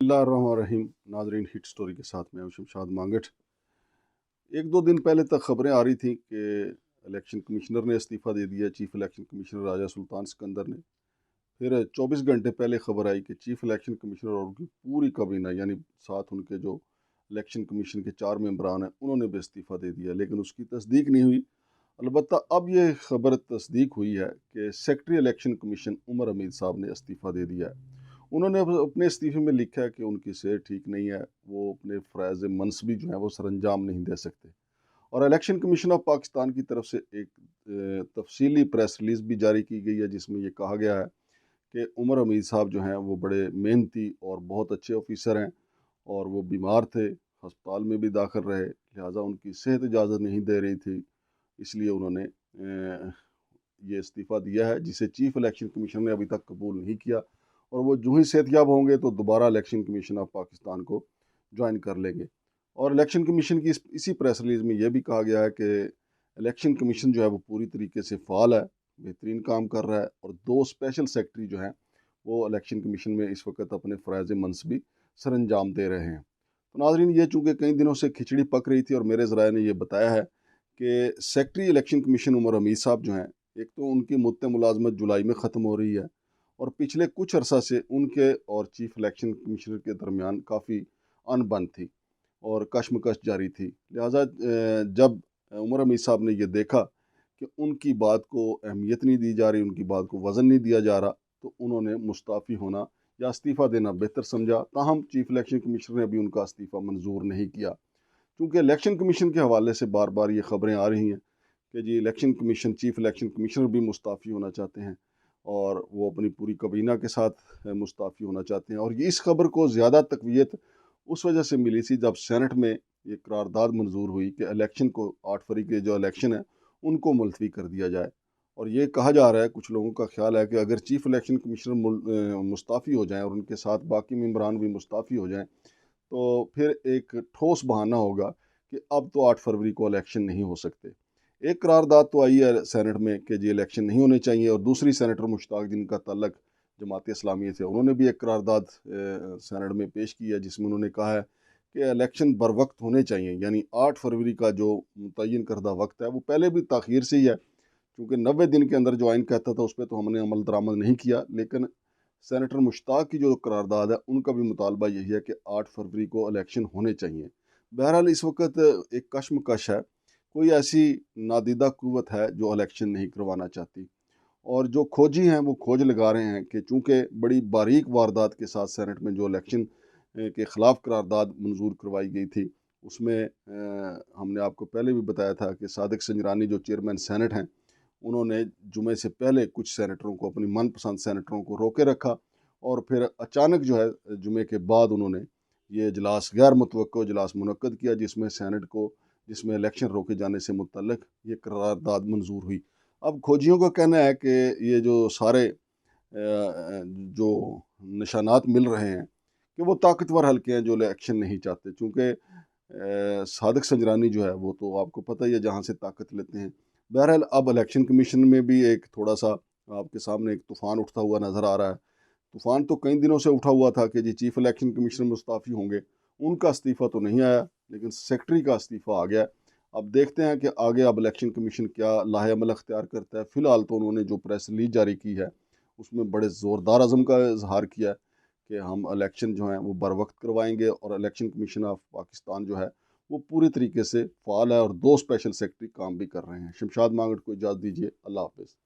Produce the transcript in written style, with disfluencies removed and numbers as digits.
اللہ الرحمن الرحیم ناظرین، ہٹ سٹوری کے ساتھ میں ہوں شمشاد مانگٹ۔ ایک دو دن پہلے تک خبریں آ رہی تھیں کہ الیکشن کمشنر نے استعفیٰ دے دیا، چیف الیکشن کمشنر راجہ سلطان سکندر نے۔ پھر 24 گھنٹے پہلے خبر آئی کہ چیف الیکشن کمشنر اور ان کی پوری کابینہ، یعنی ساتھ ان کے جو الیکشن کمیشن کے 4 ممبران ہیں، انہوں نے بھی استعفیٰ دے دیا، لیکن اس کی تصدیق نہیں ہوئی۔ البتہ اب یہ خبر تصدیق ہوئی ہے کہ سیکرٹری الیکشن کمیشن عمر حمید صاحب نے استعفیٰ دے دیا ہے۔ انہوں نے اپنے استعفے میں لکھا ہے کہ ان کی صحت ٹھیک نہیں ہے، وہ اپنے فرائض منصبی جو ہیں وہ سر انجام نہیں دے سکتے۔ اور الیکشن کمیشن آف پاکستان کی طرف سے ایک تفصیلی پریس ریلیز بھی جاری کی گئی ہے، جس میں یہ کہا گیا ہے کہ عمر حمید صاحب جو ہیں وہ بڑے محنتی اور بہت اچھے آفیسر ہیں، اور وہ بیمار تھے، ہسپتال میں بھی داخل رہے، لہٰذا ان کی صحت اجازت نہیں دے رہی تھی، اس لیے انہوں نے یہ استعفیٰ دیا ہے، جسے چیف الیکشن کمیشن نے ابھی تک قبول نہیں کیا، اور وہ جو ہی صحت یاب ہوں گے تو دوبارہ الیکشن کمیشن آف پاکستان کو جوائن کر لیں گے۔ اور الیکشن کمیشن کی اسی پریس ریلیز میں یہ بھی کہا گیا ہے کہ الیکشن کمیشن جو ہے وہ پوری طریقے سے فعال ہے، بہترین کام کر رہا ہے، اور 2 اسپیشل سیکرٹری جو ہیں وہ الیکشن کمیشن میں اس وقت اپنے فرائض منصبی سر انجام دے رہے ہیں۔ تو ناظرین، یہ چونکہ کئی دنوں سے کھچڑی پک رہی تھی، اور میرے ذرائع نے یہ بتایا ہے کہ سیکرٹری الیکشن کمیشن عمر حمید صاحب جو ہیں، ایک تو ان کی مدت ملازمت جولائی میں ختم ہو رہی ہے، اور پچھلے کچھ عرصہ سے ان کے اور چیف الیکشن کمشنر کے درمیان کافی ان بن تھی اور کشمکش جاری تھی، لہٰذا جب عمر حمید صاحب نے یہ دیکھا کہ ان کی بات کو اہمیت نہیں دی جا رہی، ان کی بات کو وزن نہیں دیا جا رہا، تو انہوں نے مستعفی ہونا یا استعفیٰ دینا بہتر سمجھا۔ تاہم چیف الیکشن کمشنر نے ابھی ان کا استعفیٰ منظور نہیں کیا، کیونکہ الیکشن کمیشن کے حوالے سے بار بار یہ خبریں آ رہی ہیں کہ جی election commission chief election commissioner بھی مستعفی ہونا چاہتے ہیں، اور وہ اپنی پوری کابینہ کے ساتھ مستعفی ہونا چاہتے ہیں۔ اور یہ اس خبر کو زیادہ تقویت اس وجہ سے ملی تھی جب سینٹ میں یہ قرارداد منظور ہوئی کہ الیکشن کو 8 فروری کے جو الیکشن ہے ان کو ملتوی کر دیا جائے، اور یہ کہا جا رہا ہے، کچھ لوگوں کا خیال ہے کہ اگر چیف الیکشن کمشنر مستعفی ہو جائیں اور ان کے ساتھ باقی ممبران بھی مستعفی ہو جائیں تو پھر ایک ٹھوس بہانہ ہوگا کہ اب تو 8 فروری کو الیکشن نہیں ہو سکتے۔ ایک قرارداد تو آئی ہے سینٹ میں کہ جی الیکشن نہیں ہونے چاہیے، اور دوسری سینیٹر مشتاق جن کا تعلق جماعت اسلامی سے، انہوں نے بھی ایک قرارداد سینٹ میں پیش کی ہے، جس میں انہوں نے کہا ہے کہ الیکشن بر وقت ہونے چاہیے، یعنی 8 فروری کا جو متعین کردہ وقت ہے وہ پہلے بھی تاخیر سے ہی ہے، کیونکہ 90 دن کے اندر جو آئین کہتا تھا اس پہ تو ہم نے عمل درآمد نہیں کیا، لیکن سینیٹر مشتاق کی جو قرارداد ہے ان کا بھی مطالبہ یہی ہے کہ 8 فروری کو الیکشن ہونے چاہیے۔ بہرحال اس وقت ایک کشمکش ہے، کوئی ایسی نادیدہ قوت ہے جو الیکشن نہیں کروانا چاہتی، اور جو کھوجی ہیں وہ کھوج لگا رہے ہیں کہ چونکہ بڑی باریک واردات کے ساتھ سینٹ میں جو الیکشن کے خلاف قرارداد منظور کروائی گئی تھی، اس میں ہم نے آپ کو پہلے بھی بتایا تھا کہ صادق سنجرانی جو چیئرمین سینٹ ہیں، انہوں نے جمعے سے پہلے کچھ سینیٹروں کو، اپنی من پسند سینیٹروں کو روکے رکھا، اور پھر اچانک جو ہے جمعے کے بعد انہوں نے یہ اجلاس، غیر متوقع اجلاس منعقد کیا، جس میں الیکشن روکے جانے سے متعلق یہ قرارداد منظور ہوئی۔ اب کھوجیوں کا کہنا ہے کہ یہ جو سارے جو نشانات مل رہے ہیں کہ وہ طاقتور حلقے ہیں جو الیکشن نہیں چاہتے، چونکہ صادق سنجرانی جو ہے وہ تو آپ کو پتہ ہی ہے جہاں سے طاقت لیتے ہیں۔ بہرحال اب الیکشن کمیشن میں بھی ایک تھوڑا سا آپ کے سامنے ایک طوفان اٹھتا ہوا نظر آ رہا ہے۔ طوفان تو کئی دنوں سے اٹھا ہوا تھا کہ جی چیف الیکشن کمیشنر مستعفی ہوں گے، ان کا استعفیٰ تو نہیں آیا، لیکن سیکرٹری کا استعفیٰ آ گیا۔ اب دیکھتے ہیں کہ آگے اب الیکشن کمیشن کیا لاہ عمل اختیار کرتا ہے۔ فی الحال تو انہوں نے جو پریس ریلیز جاری کی ہے اس میں بڑے زوردار عزم کا اظہار کیا ہے کہ ہم الیکشن جو ہیں وہ بر وقت کروائیں گے، اور الیکشن کمیشن آف پاکستان جو ہے وہ پوری طریقے سے فعال ہے، اور 2 اسپیشل سیکرٹری کام بھی کر رہے ہیں۔ شمشاد مانگٹ کو اجازت دیجیے، اللہ حافظ۔